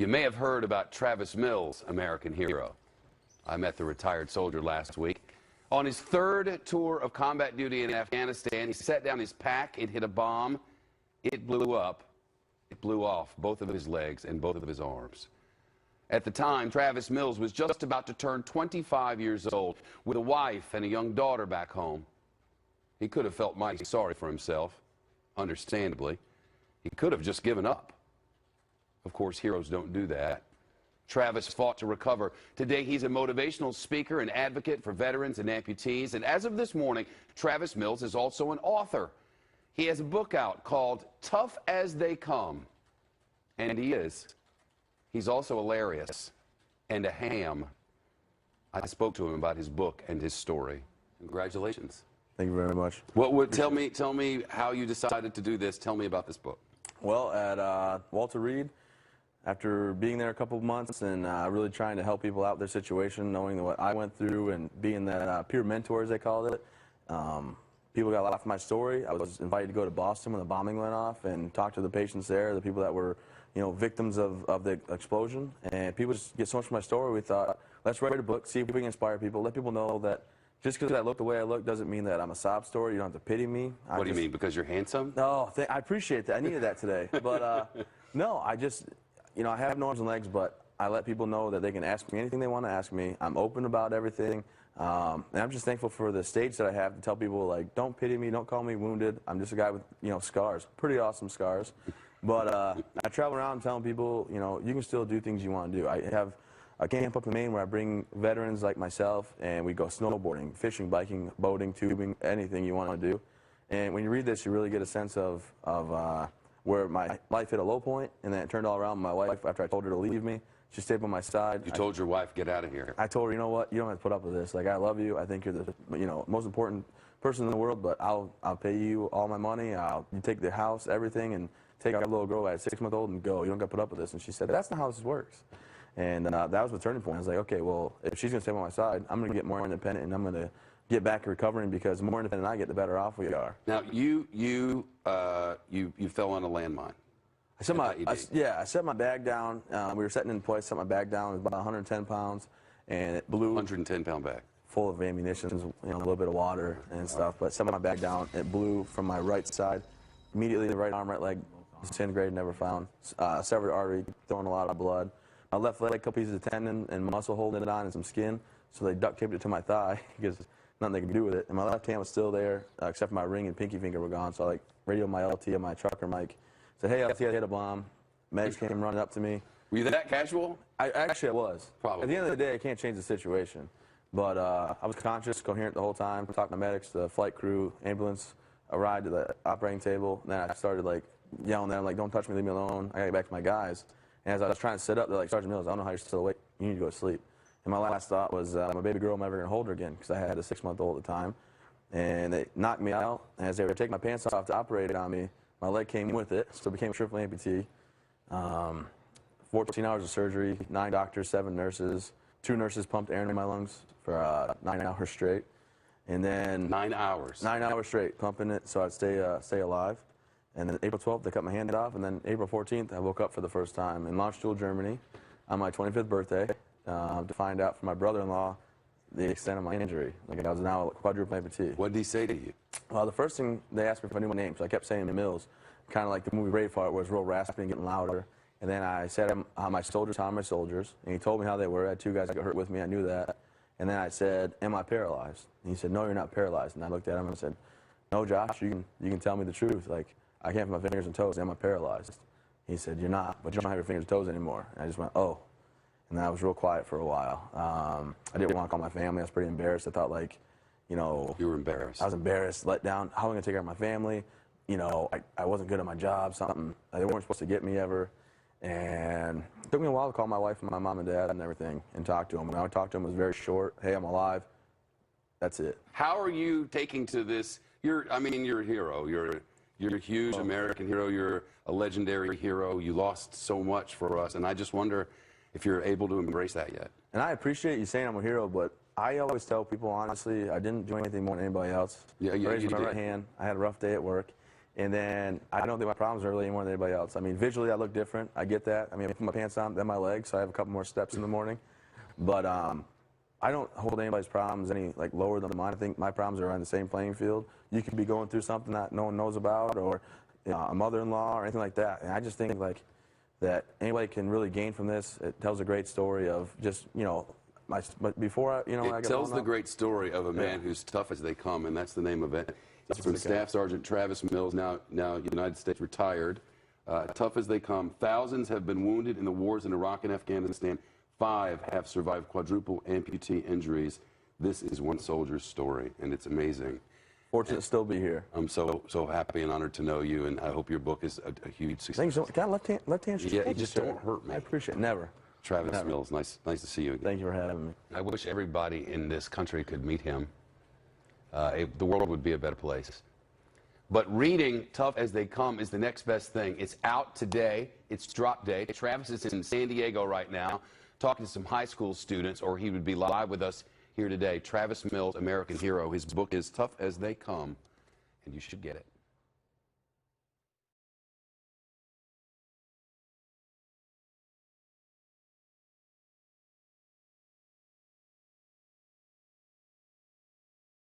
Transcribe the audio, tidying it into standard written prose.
You may have heard about Travis Mills, American hero. I met the retired soldier last week. On his third tour of combat duty in Afghanistan, he set down his pack, it hit a bomb, it blew up, it blew off both of his legs and both of his arms. At the time, Travis Mills was just about to turn 25 years old with a wife and a young daughter back home. He could have felt mighty sorry for himself, understandably. He could have just given up. Of course, heroes don't do that. Travis fought to recover. Today, he's a motivational speaker and advocate for veterans and amputees. And as of this morning, Travis Mills is also an author. He has a book out called Tough as They Come. And he is. He's also hilarious and a ham. I spoke to him about his book and his story. Congratulations. Thank you very much. Tell me how you decided to do this. Tell me about this book. Well, at Walter Reed, after being there a couple of months and really trying to help people out with their situation, knowing what I went through and being that peer mentor, as they called it, people got a lot from my story. I was invited to go to Boston when the bombing went off and talk to the patients there, the people that were, victims of the explosion. And people just get so much from my story. We thought, let's write a book, see if we can inspire people, let people know that just because I look the way I look doesn't mean that I'm a sob story. You don't have to pity me. What do you mean? Because you're handsome? No, I appreciate that. I needed that today. But no, I just, I have no arms and legs, but I let people know that they can ask me anything they want to ask me. I'm open about everything. And I'm just thankful for the stage that I have to tell people, like, don't pity me, don't call me wounded. I'm just a guy with, scars, pretty awesome scars. But I travel around telling people, you can still do things you want to do. I have a camp up in Maine where I bring veterans like myself, and we go snowboarding, fishing, biking, boating, tubing, anything you want to do. And when you read this, you really get a sense of where my life hit a low point, and then it turned all around. My wife, after I told her to leave me, she stayed by my side. You told your wife, get out of here. I told her, you know what, you don't have to put up with this. Like, I love you. I think you're the most important person in the world, but I'll pay you all my money. You take the house, everything, and take our little girl at 6-month-old and go. You don't got to put up with this. And she said, that's not how this works. And that was the turning point. I was like, okay, well, if she's going to stay by my side, I'm going to get more independent, and I'm going to get back to recovering, because the more independent I get, the better off we are. Now, you fell on a landmine. I set my bag down. We were setting in place, set my bag down. It was about 110 pounds, and it blew. 110-pound bag. Full of ammunition, a little bit of water and stuff. But set my bag down. It blew from my right side. Immediately, the right arm, right leg, disintegrated, never found. Severed artery, throwing a lot of blood. My left leg, a couple pieces of tendon and muscle holding it on and some skin. So they duct taped it to my thigh because nothing they could do with it. And my left hand was still there, except for my ring and pinky finger were gone. So I radioed my LT and my trucker mic. Said, hey, LT, I hit a bomb. Medics came running up to me. Were you that casual? Actually, I was. Probably. At the end of the day, I can't change the situation. But I was conscious, coherent the whole time. Talking to medics, the flight crew, ambulance, arrived at the operating table. And then I started yelling at them, don't touch me, leave me alone. I got to get back to my guys. And as I was trying to sit up, they're like, Sergeant Mills, I don't know how you're still awake. You need to go to sleep. And my last thought was, my baby girl, I'm never going to hold her again, because I had a 6-month-old at the time. And they knocked me out. And as they were taking my pants off to operate on me, my leg came with it, so it became a triple amputee. 14 hours of surgery, 9 doctors, 7 nurses. 2 nurses pumped air into my lungs for 9 hours straight. And then 9 hours? 9 hours straight, pumping it so I'd stay alive. And then April 12th, they cut my hand off. And then April 14th, I woke up for the first time in Launchtool, Germany, on my 25th birthday, to find out from my brother-in-law the extent of my injury. I was now a quadruple amputee. What did he say to you? Well, the first thing, they asked me if I knew my name, so I kept saying Mills, kind of like the movie Braveheart, where it's real raspy and getting louder. And then I said, my soldiers, how are my soldiers? And he told me how they were. I had 2 guys that got hurt with me. I knew that. And then I said, am I paralyzed? And he said, no, you're not paralyzed. And I looked at him and said, no, Josh, you can tell me the truth. I can't put my fingers and toes. Am I paralyzed? He said, you're not, but you don't have your fingers and toes anymore. And I just went, oh. And then I was real quiet for a while. I didn't want to call my family. I was pretty embarrassed. I thought, you were embarrassed. I was embarrassed, let down. How am I going to take care of my family? I wasn't good at my job, something. They weren't supposed to get me ever. And it took me a while to call my wife and my mom and dad and everything and talk to them. When I would talk to them, it was very short. Hey, I'm alive. That's it. How are you taking to this? You're a hero. You're a huge American hero. You're a legendary hero. You lost so much for us. And I just wonder if you're able to embrace that yet. And I appreciate you saying I'm a hero, but I always tell people, honestly, I didn't do anything more than anybody else. Yeah, I raised my right hand. I had a rough day at work. And then I don't think my problems are really any more than anybody else. I mean, visually I look different. I get that. I mean, I put my pants on, then my legs, so I have a couple more steps in the morning. But I don't hold anybody's problems any like lower than mine. I think my problems are on the same playing field. You could be going through something that no one knows about, or a mother-in-law or anything like that. And I just think like that anybody can really gain from this. It tells a great story of just but before I it tells the great story of a man who's tough as they come, and that's the name of it. It's from Staff Sergeant Travis Mills, now United States retired. Tough as they come. Thousands have been wounded in the wars in Iraq and Afghanistan. 5 have survived quadruple amputee injuries. This is one soldier's story, and it's amazing. Fortunate to still be here. I'm so happy and honored to know you, and I hope your book is a huge success. Thanks so much. Got left hand. Yeah, you just don't hurt me. I appreciate it. Never. Travis Mills, nice to see you again. Thank you for having me. I wish everybody in this country could meet him. The world would be a better place. But reading Tough as They Come is the next best thing. It's out today. It's drop day. Travis is in San Diego right now talking to some high school students, or he would be live with us here today. Travis Mills, American Hero. His book is Tough as They Come, and you should get it.